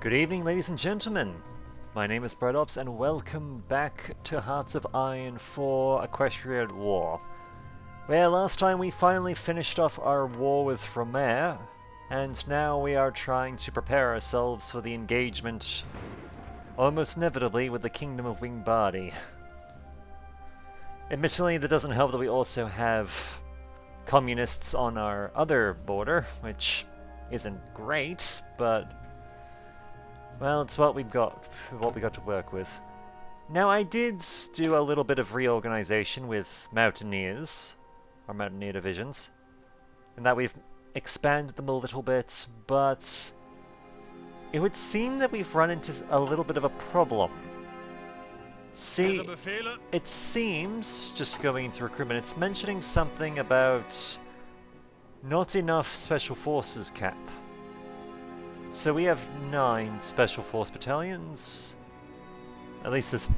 Good evening, ladies and gentlemen. My name is Bredops, and welcome back to Hearts of Iron for Equestria War. Well, last time we finally finished off our war with Rumare, and now we are trying to prepare ourselves for the engagement, almost inevitably, with the Kingdom of Wingbody. Admittedly, that doesn't help that we also have communists on our other border, which isn't great, but well, it's what we got to work with. Now, I did do a little bit of reorganization with Mountaineers, or Mountaineer divisions, in that we've expanded them a little bit, but it would seem that we've run into a little bit of a problem. See, it seems, just going into recruitment, it's mentioning something about not enough Special Forces cap. So we have 9 Special Force battalions. At least this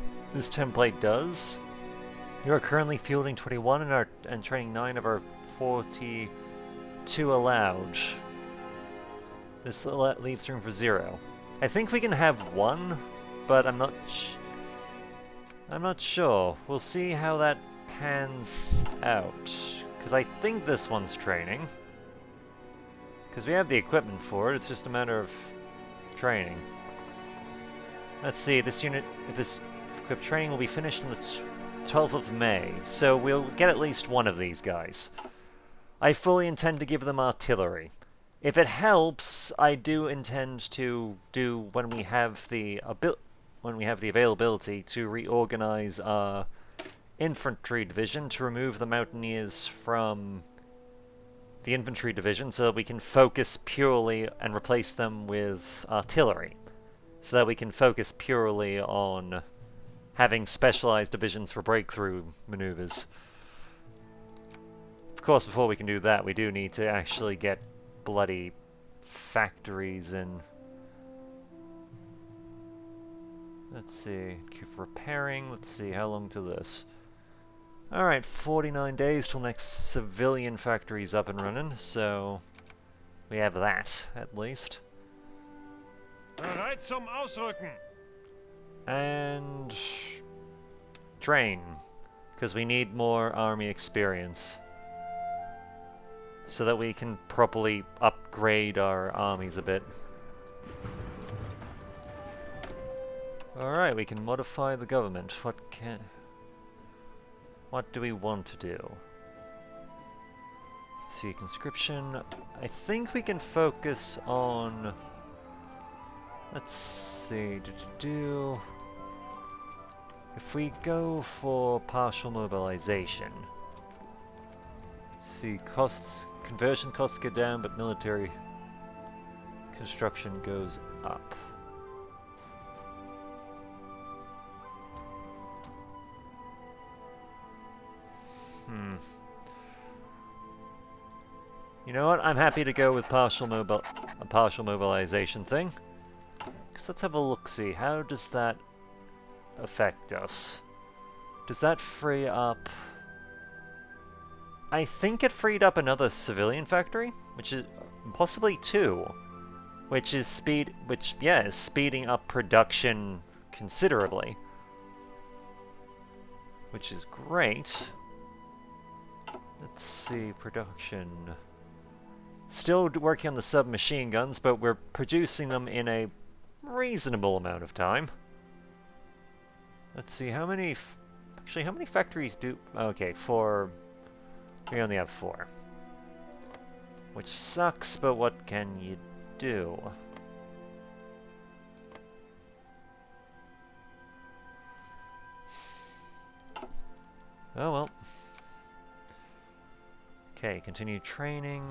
template does. You are currently fielding 21 and training 9 of our 42 allowed. This leaves room for 0. I think we can have 1, but I'm not sure. We'll see how that pans out. Because I think this one's training. Because we have the equipment for it, it's just a matter of training. Let's see, this equipped training will be finished on the 12th of May, so we'll get at least one of these guys. I fully intend to give them artillery. If it helps, I do intend to do, when we have the availability, to reorganize our infantry division to remove the Mountaineers from the infantry division so that we can focus purely and replace them with artillery. So that we can focus purely on having specialized divisions for breakthrough maneuvers. Of course, before we can do that, we do need to actually get bloody factories in. Let's see, queue for repairing. Let's see, how long to this? Alright, 49 days till next civilian factory's up and running, so we have that, at least. Bereit zum Ausrücken. And train, because we need more army experience, so that we can properly upgrade our armies a bit. Alright, we can modify the government. What do we want to do? Let's see, conscription. I think we can focus on... Let's see, if we go for partial mobilization. Let's see, conversion costs go down, but military construction goes up. You know what? I'm happy to go with a partial mobilization thing. Because let's have a look-see. How does that affect us? Does that free up... I think it freed up another civilian factory, which is possibly 2, which is speeding up production considerably, which is great. Let's see, production. Still working on the submachine guns, but we're producing them in a reasonable amount of time. Let's see, how many factories do... Okay, 4... We only have 4. Which sucks, but what can you do? Oh well. Okay, continue training.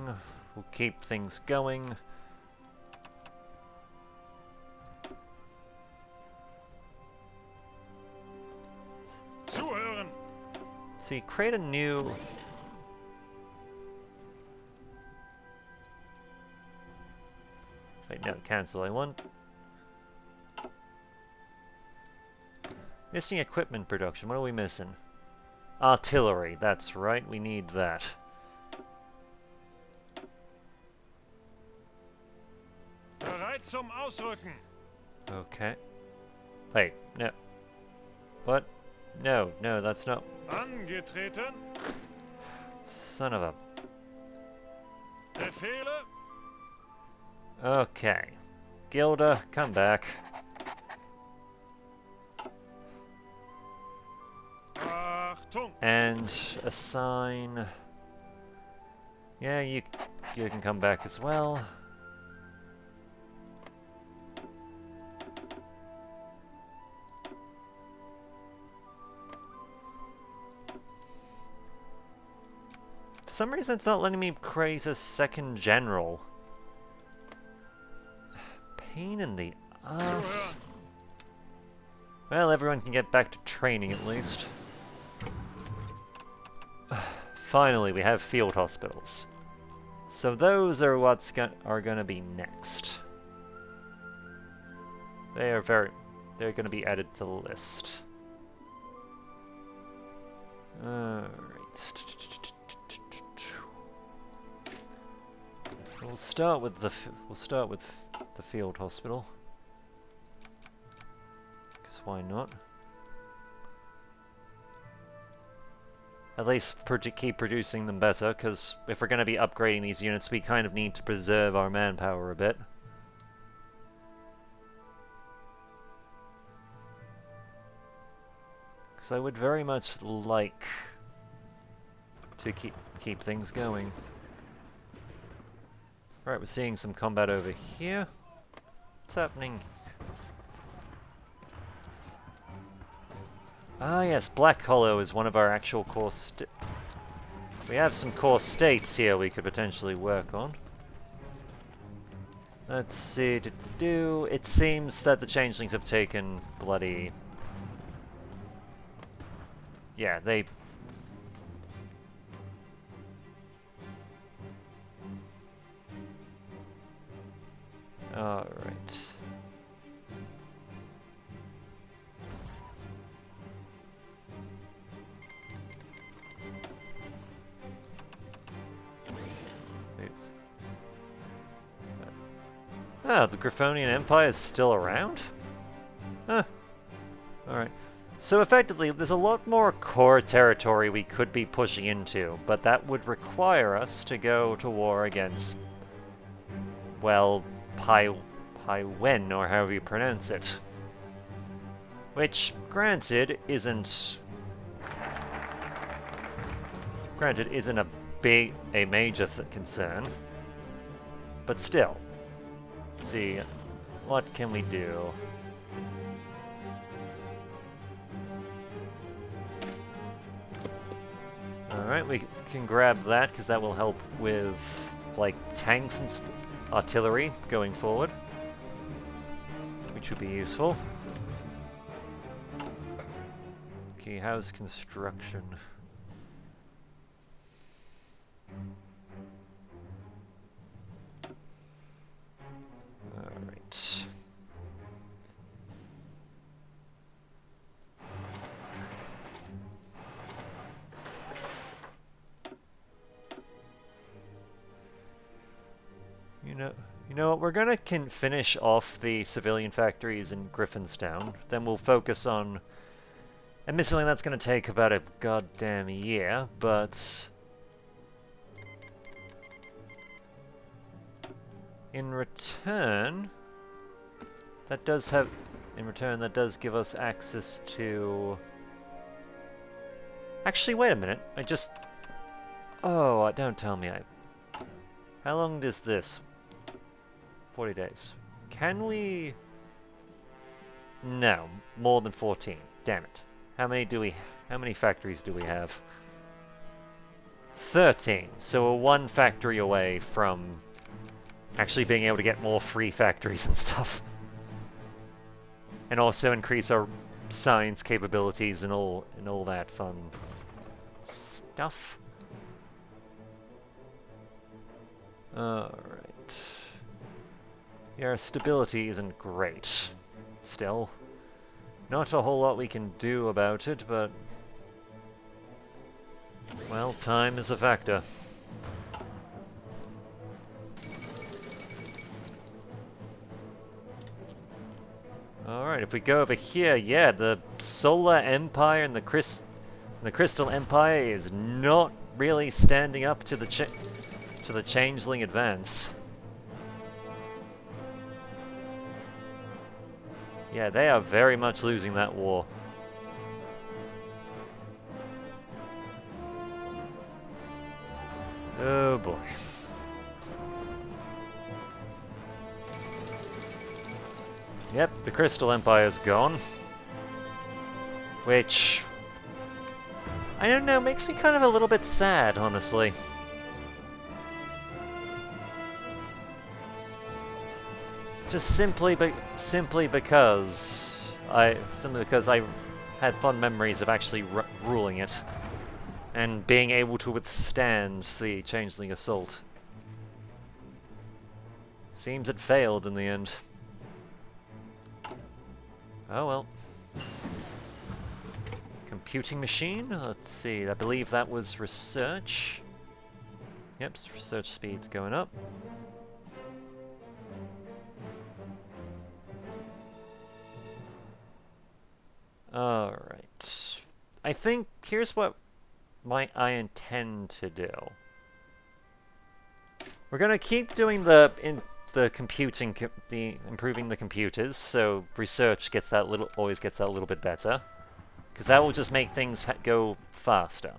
We'll keep things going. Zuhören. See, create a new... Wait, no, cancel. I want... Missing equipment production. What are we missing? Artillery. That's right, we need that. Bereit zum Ausrücken. Okay. Wait, no. What? No, no, that's not... Angetreten. Son of a... Befehle. Okay. Gilda, come back. Achtung. And assign... Yeah, you can come back as well. For some reason it's not letting me create a second general. Pain in the ass. Well, everyone can get back to training at least. Finally, we have field hospitals. So those are what's are going to be next. They're going to be added to the list. Alright. We'll start with the field hospital. Because why not? At least keep producing them better, because if we're going to be upgrading these units, we kind of need to preserve our manpower a bit. Because I would very much like to keep things going. Right, we're seeing some combat over here. What's happening? Ah yes, Black Hollow is one of our actual core we have some core states here we could potentially work on. Let's see, it seems that the changelings have taken bloody... Yeah, they... Alright. Ah, the Griffonian Empire is still around? Huh. Alright. So effectively, there's a lot more core territory we could be pushing into, but that would require us to go to war against, well, Wen, or however you pronounce it. Which, granted, isn't a major concern, but still. Let's see, what can we do? Alright, we can grab that, because that will help with, like, tanks and artillery going forward. Which would be useful. Okay, house construction. Alright. You know what, we're gonna finish off the civilian factories in Griffonstone, then we'll focus on... Admittedly, that's gonna take about a goddamn year, but... In return, that does give us access to... Actually, wait a minute, Oh, don't tell me How long does this? 40 days. Can we... No, more than 14. Damn it. How many factories do we have? 13. So we're one factory away from actually being able to get more free factories and stuff. And also increase our science capabilities and all that fun stuff. Alright. Yeah, our stability isn't great. Still. Not a whole lot we can do about it, but... Well, time is a factor. Alright, if we go over here, yeah, the Solar Empire and the Crystal Empire is not really standing up to the Changeling advance. Yeah, they are very much losing that war. Oh boy. Yep, the Crystal Empire's gone. Which, I don't know, makes me kind of a little bit sad, honestly. Just simply because I had fond memories of actually ruling it and being able to withstand the Changeling assault. Seems it failed in the end. Oh well. Computing machine? Let's see, I believe that was research. Yep, research speed's going up. Alright. I think here's what I intend to do. We're gonna keep doing the improving the computers, so research gets that always gets that a little bit better, because that will just make things go faster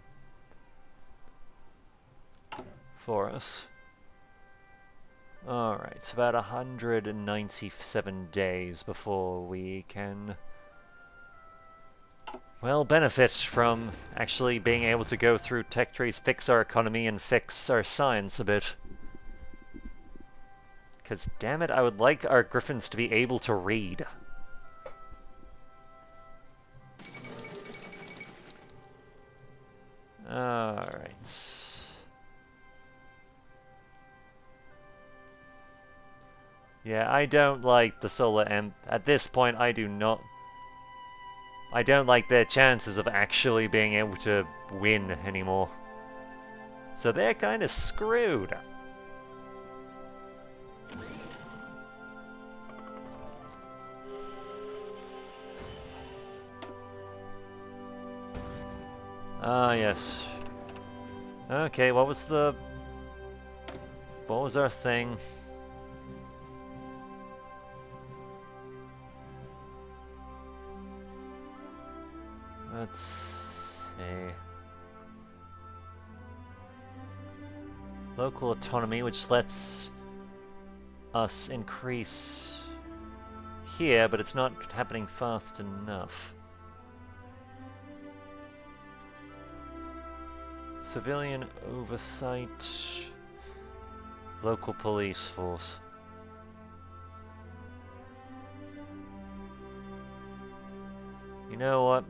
for us. Alright, about 197 days before we can, well, benefit from actually being able to go through tech trees, fix our economy, and fix our science a bit. Because, damn it, I would like our griffins to be able to read. Alright. Yeah, I don't like the Solar at this point, I do not. I don't like their chances of actually being able to win anymore. So they're kind of screwed. Ah, yes. Okay, what was our thing? Let's see. Local autonomy, which lets us increase here, but it's not happening fast enough. Civilian oversight. Local police force. You know what?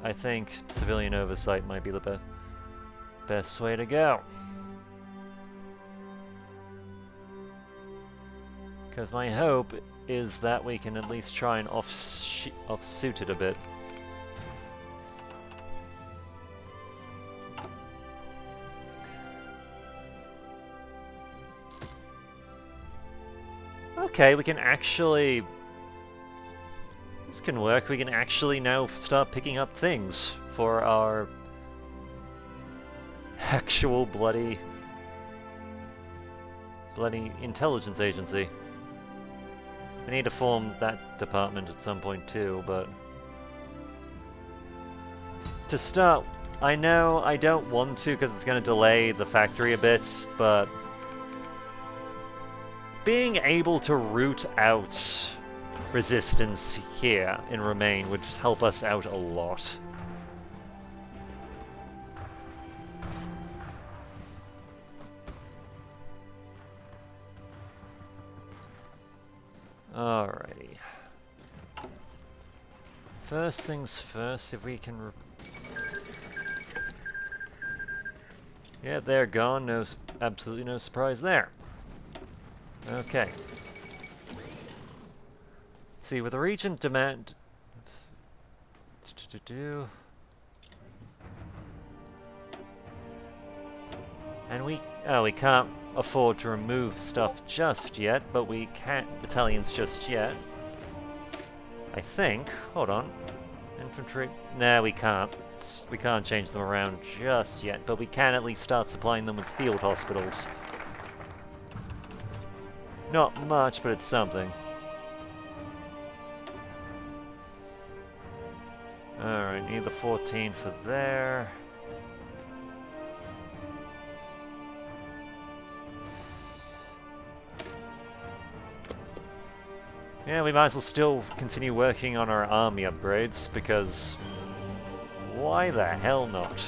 I think civilian oversight might be the best way to go. Because my hope is that we can at least try and offsuit it a bit. Okay, we can actually... This can work. We can actually now start picking up things for our actual bloody intelligence agency. We need to form that department at some point too, but to start, I know I don't want to because it's going to delay the factory a bit, but being able to root out resistance here in Rumare would help us out a lot. Alrighty. First things first, if we can... Yeah, they're gone. No, absolutely no surprise there. Okay. Let's see, with the region demand... And we can't afford to remove stuff just yet, but we can't battalions just yet. I think. Hold on. Infantry. Nah, we can't. We can't change them around just yet, but we can at least start supplying them with field hospitals. Not much, but it's something. Alright, need the 14 for there. Yeah, we might as well still continue working on our army upgrades, because why the hell not?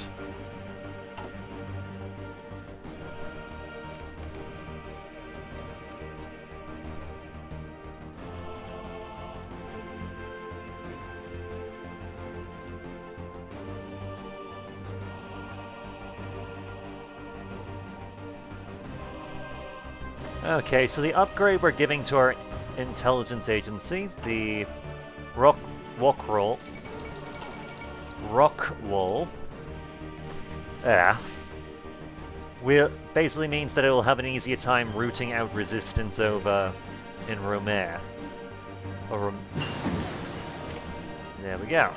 Okay, so the upgrade we're giving to our intelligence agency, the Rockwall, basically means that it will have an easier time rooting out resistance over in Rumare. There we go.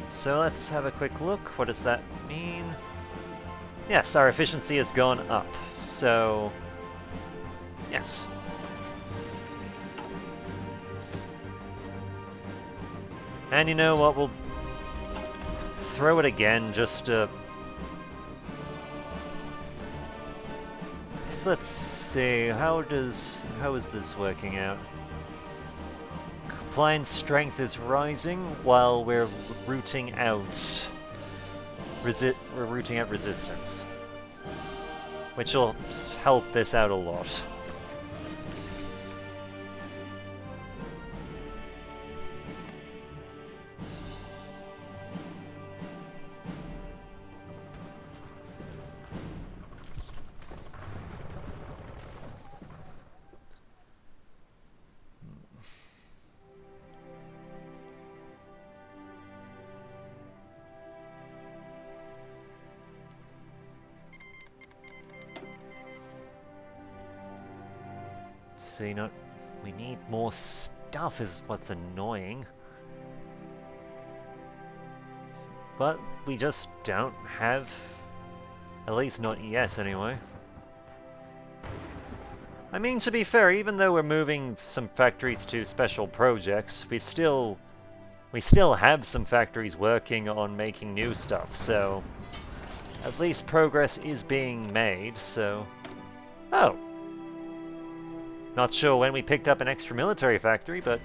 So let's have a quick look. What does that mean? Yes, our efficiency has gone up. So, yes. And you know what? We'll throw it again just to... So let's see, how is this working out? Compliance strength is rising while we're rooting out resistance, which will help this out a lot. So, you know, we need more stuff is what's annoying. But we just don't have, at least not yet anyway. I mean, to be fair, even though we're moving some factories to special projects, we still have some factories working on making new stuff, so at least progress is being made, so... Oh! Not sure when we picked up an extra military factory, but...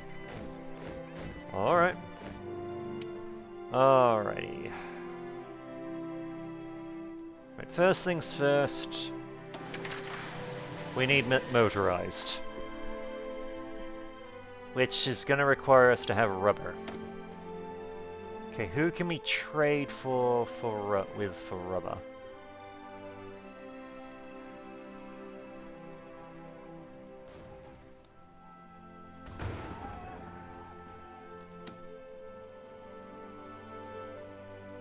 Alright. Alrighty. Right, first things first. We need motorized. Which is going to require us to have rubber. Okay, who can we trade for rubber?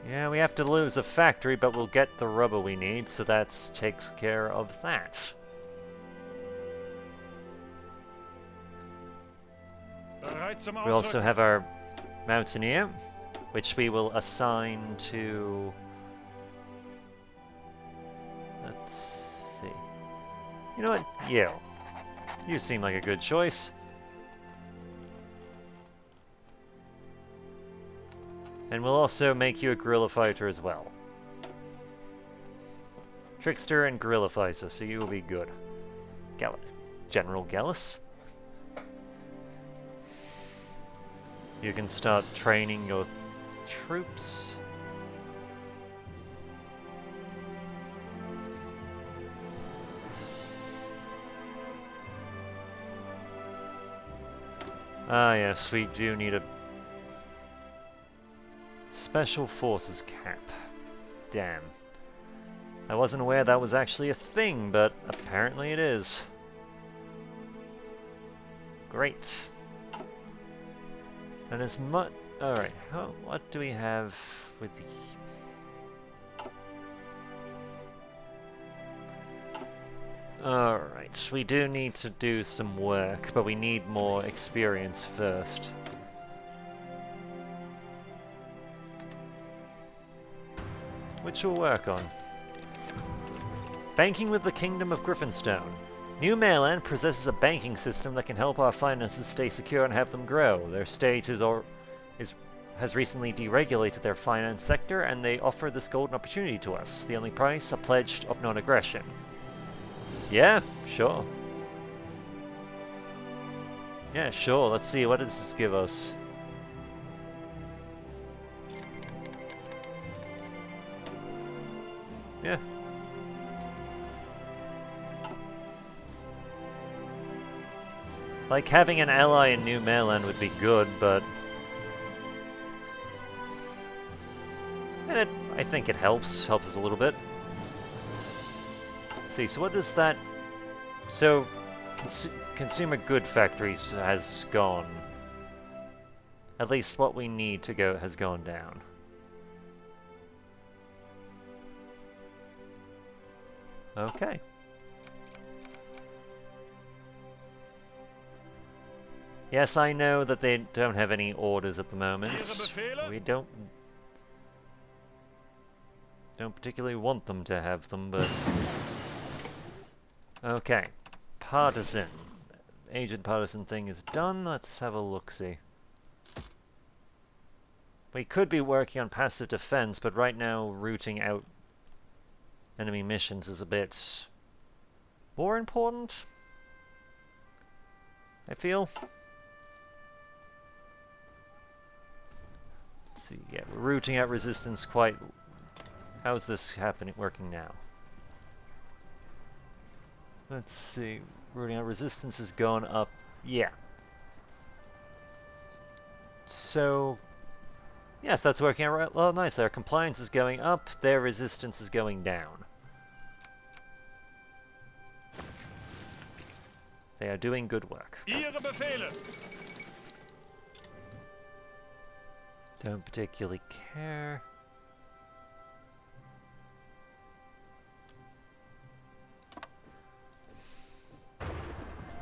Yeah, we have to lose a factory, but we'll get the rubber we need, so that takes care of that. We also have our Mountaineer, which we will assign to... Let's see... You know what? Yeah. You seem like a good choice. And we'll also make you a guerrilla fighter as well. Trickster and guerrilla fighter, so you will be good. Gallus. General Gallus. You can start training your troops. Ah yes, we do need a Special Forces cap. Damn. I wasn't aware that was actually a thing, but apparently it is. Great. And as much... Alright, what do we have with the... Alright, we do need to do some work, but we need more experience first. which we'll work on. Banking with the Kingdom of Griffonstone. New Mainland possesses a banking system that can help our finances stay secure and have them grow. Their state has recently deregulated their finance sector, and they offer this golden opportunity to us. The only price, a pledge of non-aggression. Yeah, sure. Yeah, sure. Let's see, what does this give us? Yeah. Like, having an ally in New Mainland would be good, but... And I think it helps us a little bit. Let's see, so what does that... So, consumer good factories has gone. At least what we need to go has gone down. Okay. Yes, I know that they don't have any orders at the moment. We don't particularly want them to have them, but... Okay. Partisan. Agent partisan thing is done. Let's have a look-see. We could be working on passive defense, but right now rooting out enemy missions is a bit more important, I feel. Let's see, yeah, we're rooting out resistance quite... How's this working now? Let's see, rooting out resistance has gone up, yeah. So, yes, that's working out well, nice. Their compliance is going up, their resistance is going down. They are doing good work. Ihre Befehle. Don't particularly care.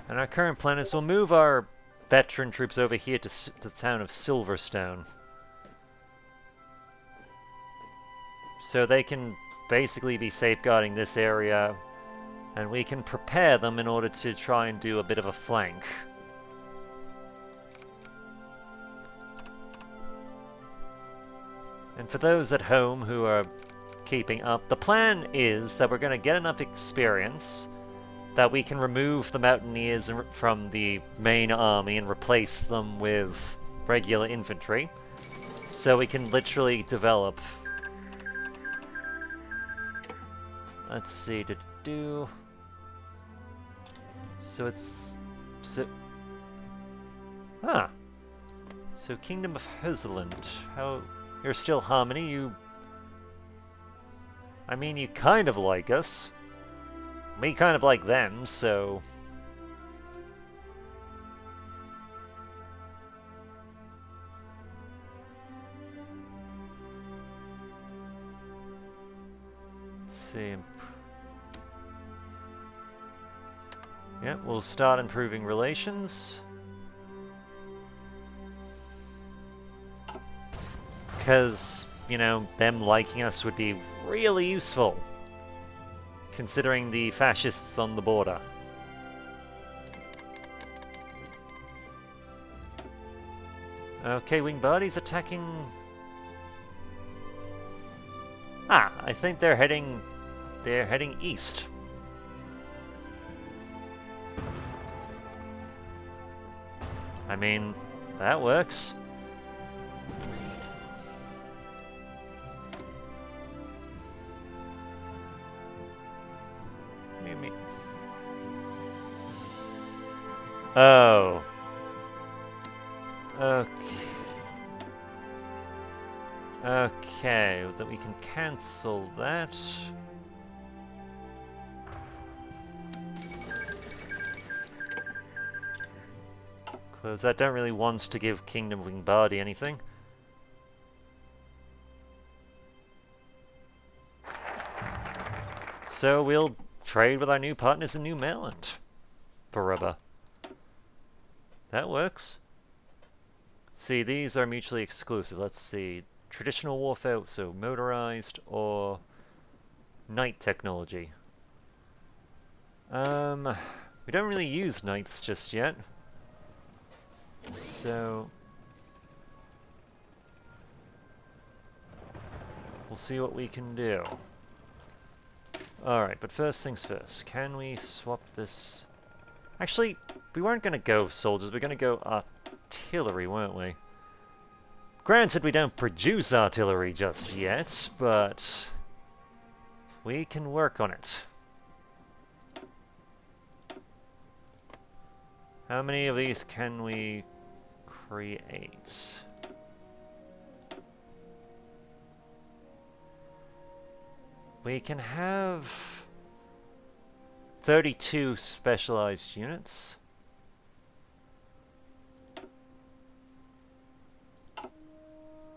And our current plan is we'll move our veteran troops over here to the town of Silverstone. So they can basically be safeguarding this area, and we can prepare them in order to try and do a bit of a flank. And for those at home who are keeping up, the plan is that we're going to get enough experience that we can remove the mountaineers from the main army and replace them with regular infantry. So we can literally develop... Let's see, So it's... Huh. So Kingdom of Husland. How... You're still Harmony, I mean, you kind of like us. We kind of like them, so... Let's see... Yeah, we'll start improving relations. Because, you know, them liking us would be really useful, considering the fascists on the border. Okay, Wingbodies attacking... Ah, I think they're heading east. I mean, that works. Oh. Okay. Okay, then we can cancel that. Close that. Don't really want to give Kingdom of Wingbody anything. So we'll trade with our new partners in New Mainland. Forever. That works. See, these are mutually exclusive. Let's see. traditional warfare, so motorized, or knight technology. We don't really use knights just yet, so we'll see what we can do. Alright, but first things first, can we swap this? Actually, we weren't going to go soldiers, we were going to go artillery, weren't we? Granted, we don't produce artillery just yet, but we can work on it. How many of these can we create? We can have 32 specialized units.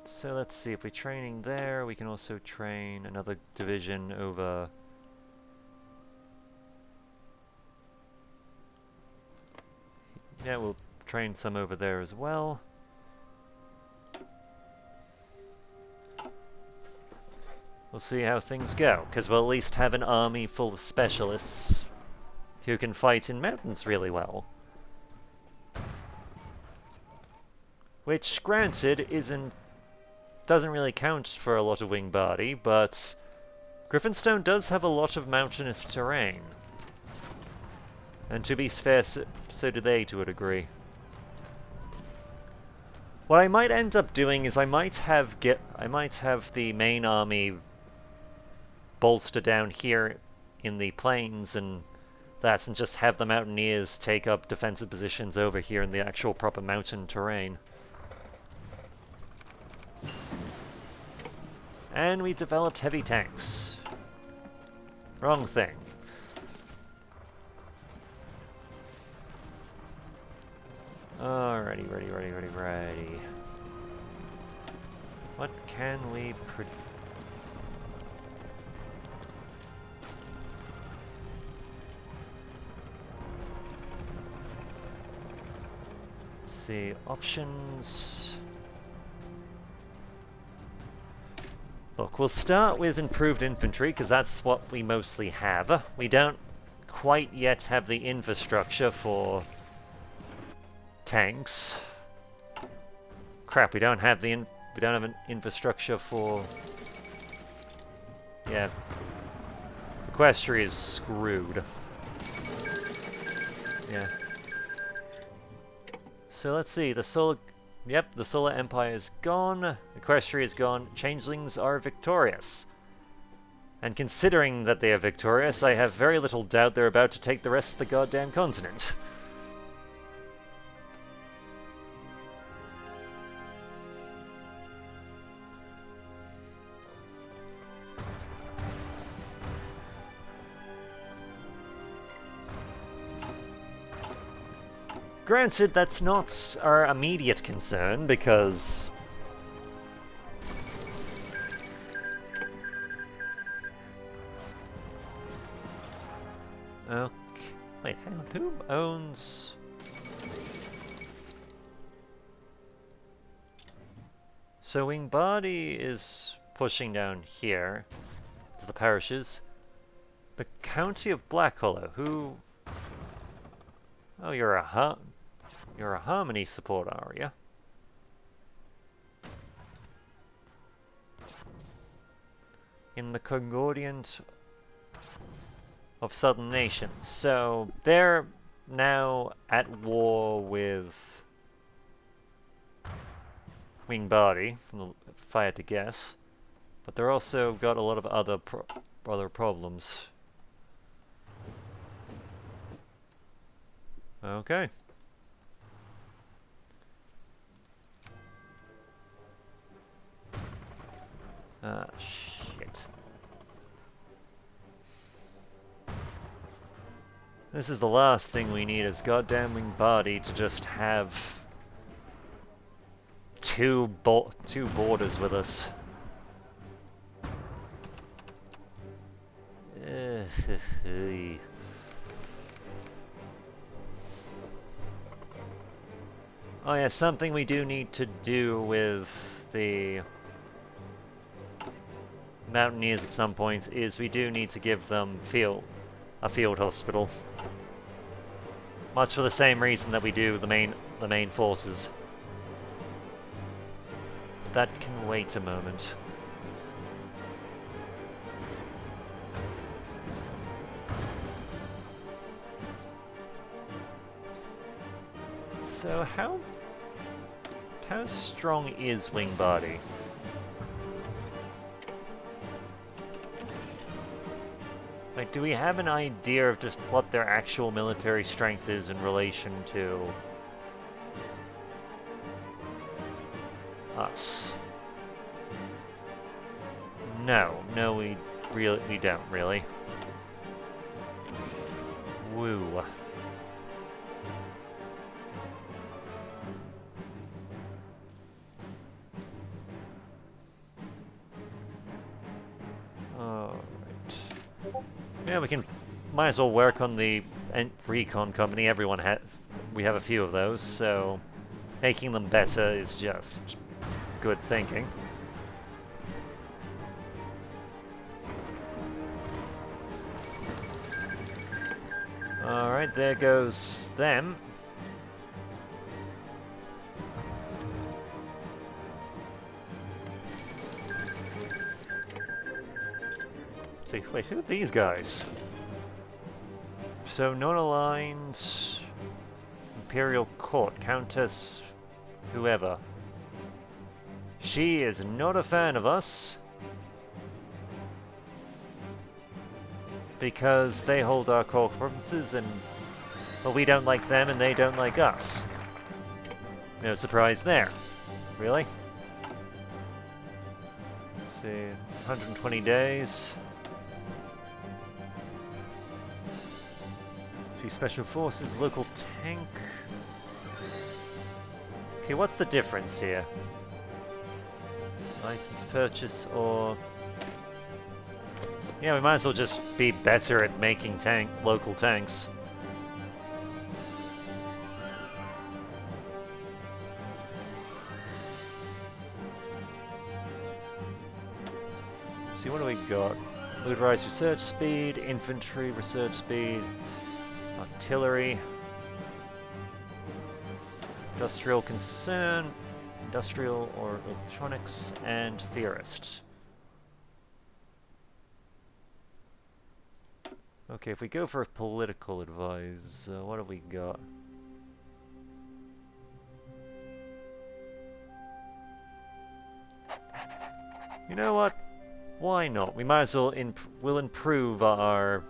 So let's see, if we're training there, we can also train another division over... Yeah, we'll train some over there as well. We'll see how things go, because we'll at least have an army full of specialists who can fight in mountains really well. Which, granted, doesn't really count for a lot of wing body, but Griffonstone does have a lot of mountainous terrain. And to be fair, so do they to a degree. What I might end up doing is I might have the main army bolster down here in the plains and that, and just have the mountaineers take up defensive positions over here in the actual proper mountain terrain. And we've developed heavy tanks. Wrong thing. Alrighty, ready. What can we produce? Let's see, options. Look, we'll start with improved infantry, because that's what we mostly have. We don't quite yet have the infrastructure for tanks. Crap, we don't have an infrastructure for... Yeah. Equestria is screwed. Yeah. So let's see, the Solar... Yep, the Solar Empire is gone, Equestria is gone, Changelings are victorious. And considering that they are victorious, I have very little doubt they're about to take the rest of the goddamn continent. Granted, that's not our immediate concern, because... Okay, wait, hang on, who owns... So Wingbody is pushing down here to the parishes. The County of Black Hollow, who... Oh, you're a Harmony support, are you? In the Congordiant of Southern Nations. So they're now at war with Wingbody, if I had to guess. But they're also got a lot of other problems. Okay. Ah, shit. This is the last thing we need, is goddamn Wingbody to just have two borders with us. Oh yeah, something we do need to do with the Mountaineers at some point is we do need to give them a field hospital. Much for the same reason that we do the main forces. But that can wait a moment. So how strong is Wingbody? Like, do we have an idea of just what their actual military strength is in relation to us? No, we don't really. Woo. Yeah, might as well work on the recon company. We have a few of those, so making them better is just good thinking. Alright, there goes them. See, wait, who are these guys? So, non-aligned... Imperial Court, Countess... whoever. She is not a fan of us. Because they hold our core provinces and... well, we don't like them and they don't like us. No surprise there. Really? Let's see... 120 days... See, Special Forces, local tank... Okay, what's the difference here? License purchase or... Yeah, we might as well just be better at making local tanks. See, what do we got? Motorized research speed, infantry research speed... Artillery, industrial concern, industrial or electronics, and theorist. Okay, if we go for a political advice, what have we got? You know what? Why not? We might as well we'll improve our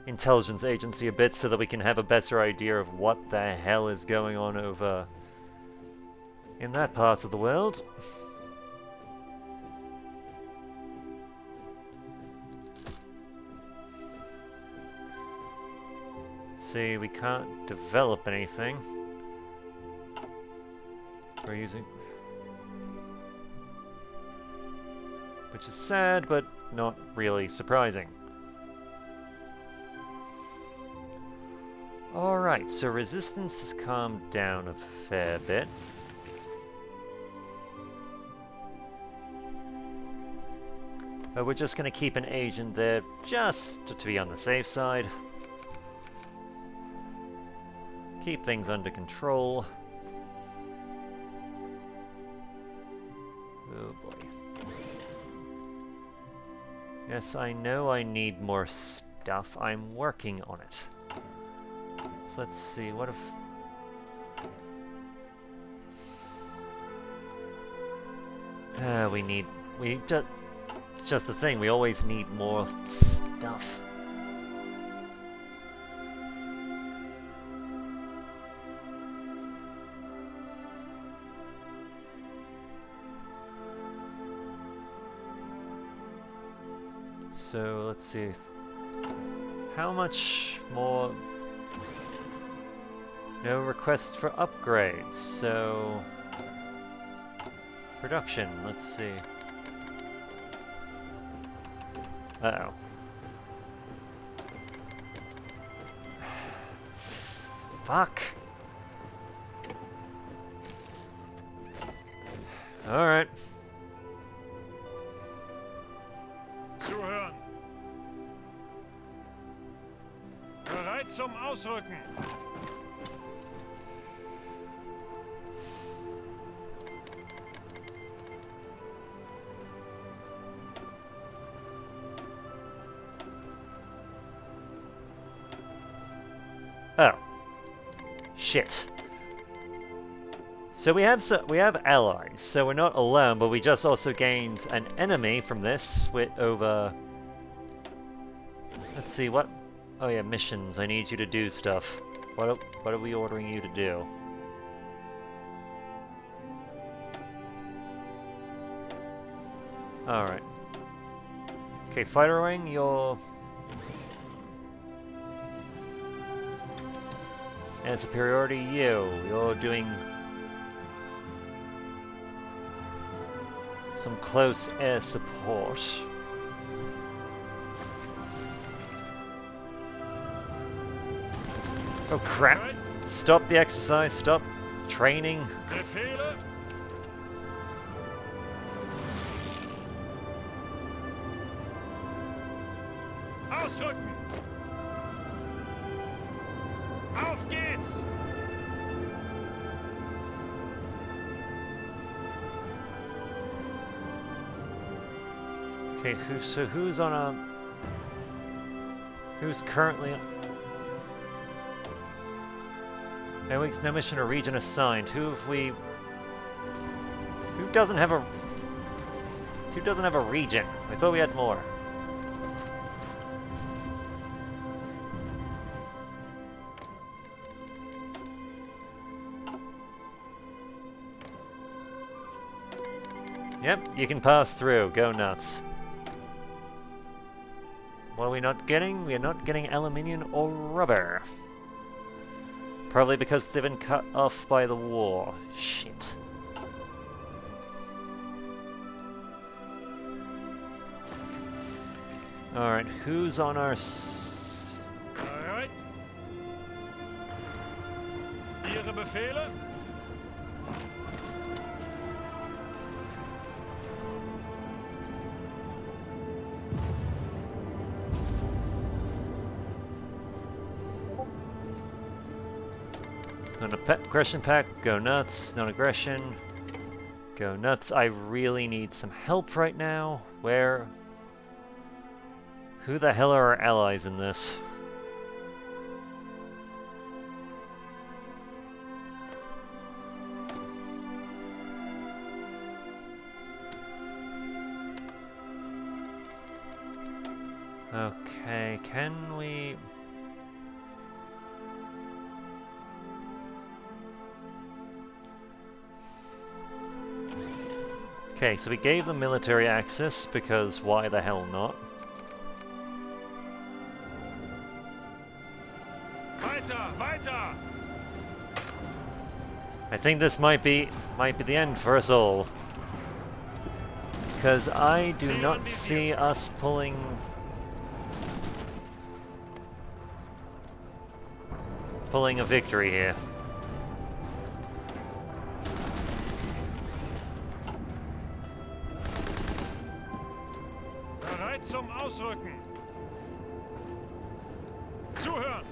intelligence agency a bit so that we can have a better idea of what the hell is going on over in that part of the world. See, we can't develop anything. We're using... which is sad, but not really surprising. Alright, so resistance has calmed down a fair bit. But we're just going to keep an agent there just to be on the safe side. Keep things under control. Oh boy. Yes, I know I need more stuff. I'm working on it. So let's see, what if... it's just the thing, we always need more stuff. So, let's see. How much more... No requests for upgrades, so... Production, let's see. Uh-oh. Fuck! Alright. zum Ausrücken. Oh. Shit. So we have allies, so we're not alone, but we just also gained an enemy from this with over. Let's see what. Oh yeah, missions. I need you to do stuff. What are we ordering you to do? All right. Okay, fighter wing, you're. And superiority, you're doing some close air support. Oh crap! Stop the exercise, stop training. Befehle. Ausrücken. Auf geht's. Okay, who's on a... Who's currently... No mission or region assigned. Who have we... Who doesn't have a... Who doesn't have a region? I thought we had more. Yep, you can pass through. Go nuts. What are we not getting? We are not getting aluminium or rubber. Probably because they've been cut off by the war. Shit. Alright, who's on our... Alright. Ihre Befehle? Non-aggression pack, go nuts. Non-aggression, go nuts. I really need some help right now. Where? Who the hell are our allies in this? Okay, can we... Okay, so we gave them military access, because why the hell not? Weiter, weiter! I think this might be the end for us all. Because I do not see us pulling... pulling a victory here. Bereit zum Ausrücken. Zuhören.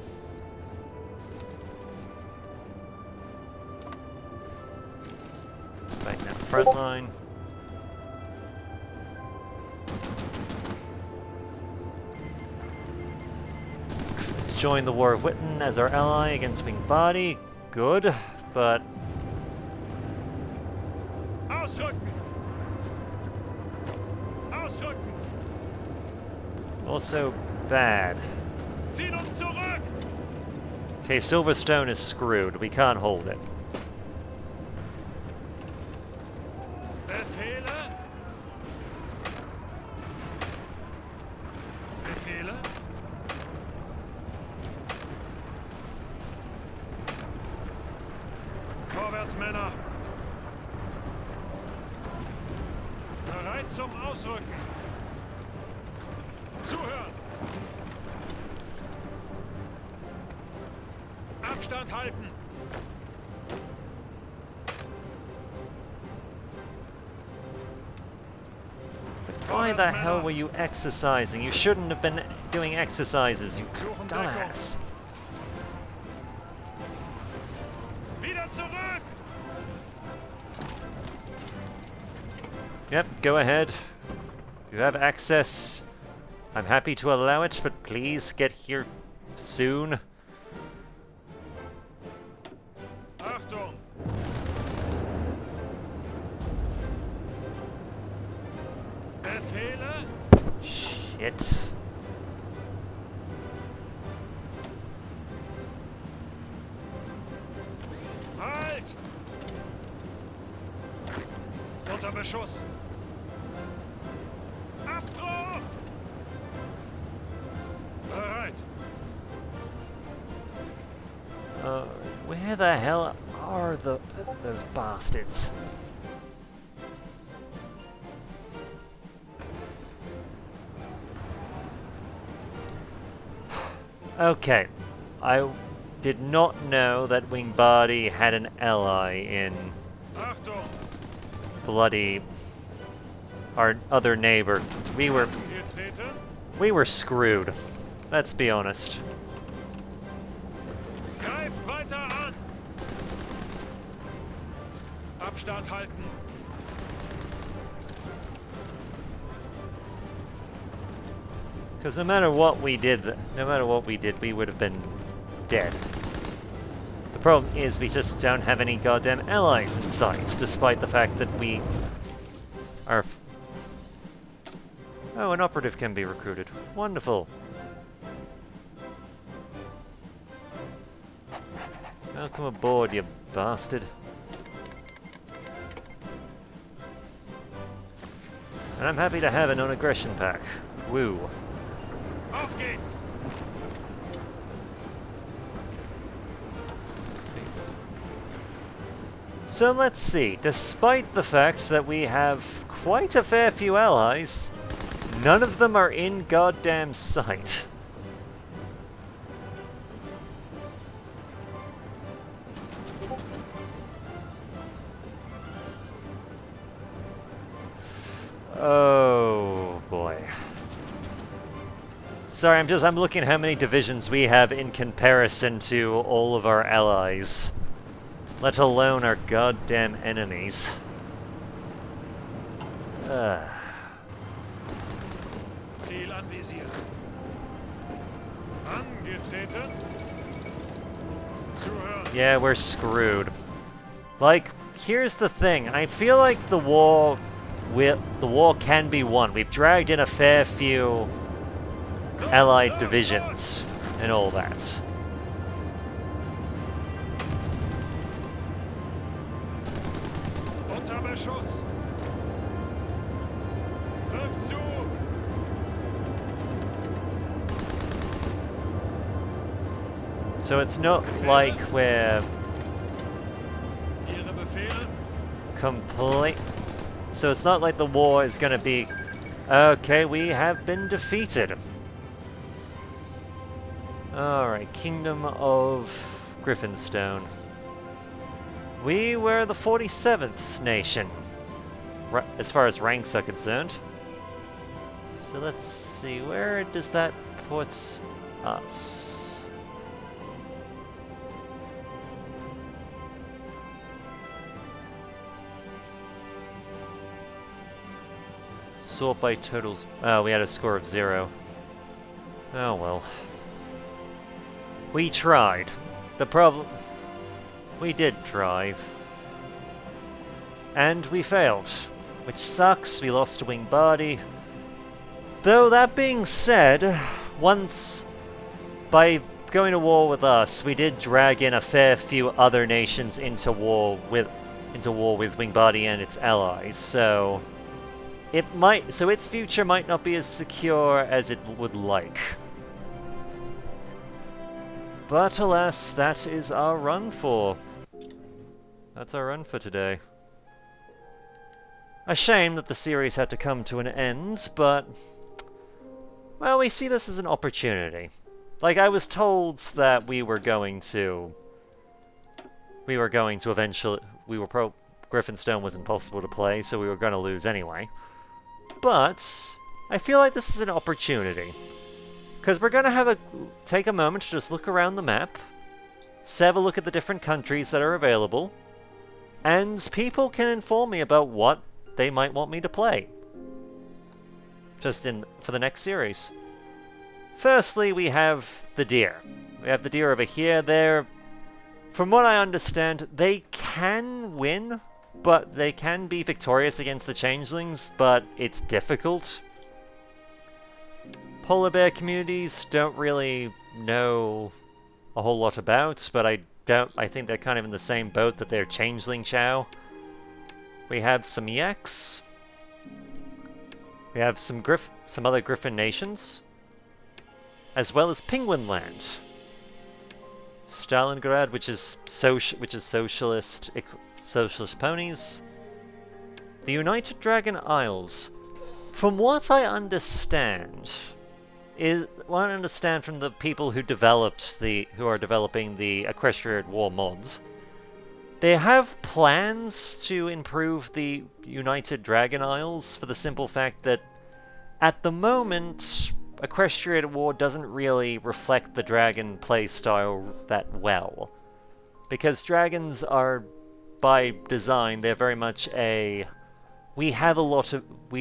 Back down front line. Let's join the War of Witten as our ally against Wing Body. Good, but... Ausrücken. Ausrücken. also bad. Ziehen uns zurück. Okay, Silverstone is screwed. We can't hold it. Befehle? Befehle? Vorwärts, Männer! Bereit zum Ausrücken! Zuhören! Abstand halten! Why the hell were you exercising? You shouldn't have been doing exercises, you dumbass. Yep, go ahead. If you have access, I'm happy to allow it, but please get here soon. Achtung! Befehle? Shit. Halt! Unter Beschuss! Abbruch! Bereit! Where the hell are those bastards? Okay, I did not know that Wingbody had an ally in Achtung! bloody our other neighbor. We were Getreten! screwed. Let's be honest. Greif weiter an! Abstand halten! Because no matter what we did, we would have been dead. The problem is we just don't have any goddamn allies in sight, despite the fact that we are... Oh, an operative can be recruited. Wonderful. Welcome aboard, you bastard. And I'm happy to have a non-aggression pack. Woo. Auf geht's! So let's see, despite the fact that we have quite a fair few allies, none of them are in goddamn sight. Oh boy. Sorry, I'm looking at how many divisions we have in comparison to all of our allies. Let alone our goddamn enemies. Ziel anvisiert. Angetreten. Zuhören. Yeah, we're screwed. Like, here's the thing. I feel like the war can be won. We've dragged in a fair few allied divisions and all that. Unter Beschuss. Rückzug. So it's not like we're Ihre Befehle? complete. So it's not like the war is going to be, okay, we have been defeated. Alright, Kingdom of Griffonstone. We were the 47th nation, as far as ranks are concerned. So let's see, where does that put us? Sort by totals. Oh, we had a score of 0. Oh well. We tried. The problem... We did try. And we failed. Which sucks, we lost to Wingbody. Though that being said, once by going to war with us, we did drag in a fair few other nations into war with Wingbody and its allies, so its future might not be as secure as it would like. But alas, that is our run for. That's our run for today. A shame that the series had to come to an end, but well, we see this as an opportunity. Like, I was told that Griffonstone was impossible to play, so we were going to lose anyway. But I feel like this is an opportunity. Because we're going to take a moment to just look around the map, have a look at the different countries that are available, and people can inform me about what they might want me to play. For the next series. Firstly, we have the deer. We have the deer over here. From what I understand, they can win, but they can be victorious against the changelings, but it's difficult. Polar bear communities don't really know a whole lot about, but I think they're kind of in the same boat that they're changeling chow. We have some yaks. We have some other griffin nations, as well as Penguin Land. Stalingrad, which is socialist ponies. The United Dragon Isles. From what I understand, from the people who are developing the Equestria at War mods, they have plans to improve the United Dragon Isles for the simple fact that at the moment, Equestria at War doesn't really reflect the dragon playstyle that well. Because dragons are, by design, they're very much we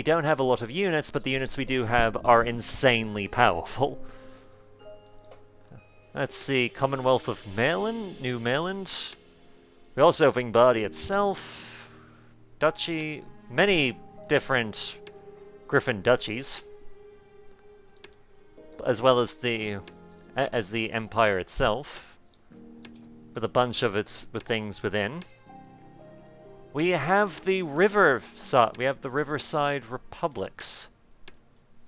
don't have a lot of units, but the units we do have are insanely powerful. Let's see, Commonwealth of New Maryland. We also have Ingbardi itself, Duchy, many different Griffin duchies, as well as the empire itself, with a bunch of things within. We have the Riverside Republics,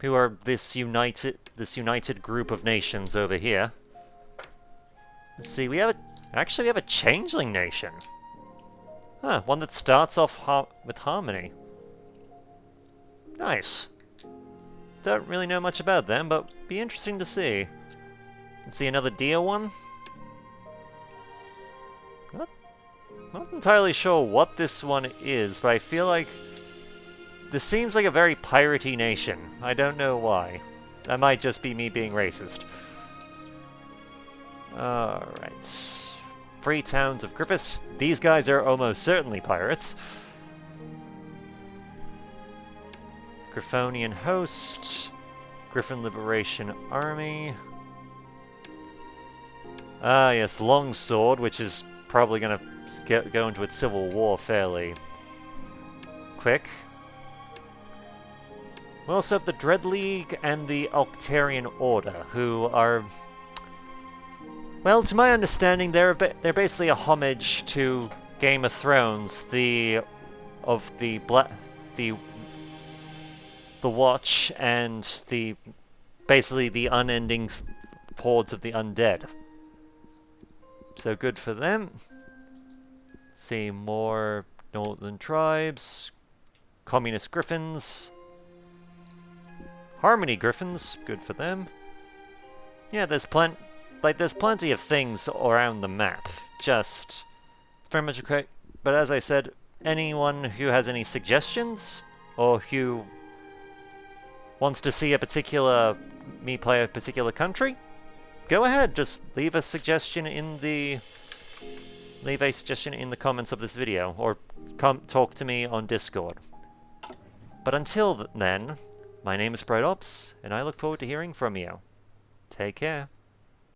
who are this united group of nations over here. Let's see, we have a changeling nation. Huh, one that starts off with harmony. Nice. Don't really know much about them, but be interesting to see. Let's see, another deer one. Not entirely sure what this one is, but I feel like this seems like a very piratey nation. I don't know why. That might just be me being racist. Alright. Free Towns of Griffiths. These guys are almost certainly pirates. Griffonian Host. Griffin Liberation Army. Ah, yes, Longsword, which is probably going to go into its civil war fairly quick. We also have the Dread League and the Octarian Order, who are, well, to my understanding, they're basically a homage to Game of Thrones, the Watch, and basically the unending hordes of the undead. So good for them. Let's see, more northern tribes, communist griffins, harmony griffins, good for them. Yeah, there's plenty of things around the map. It's very much okay. But as I said, anyone who has any suggestions or who wants to see me play a particular country, go ahead. Just leave a suggestion in the comments of this video, or talk to me on Discord. But until then, my name is Bright Ops, and I look forward to hearing from you. Take care.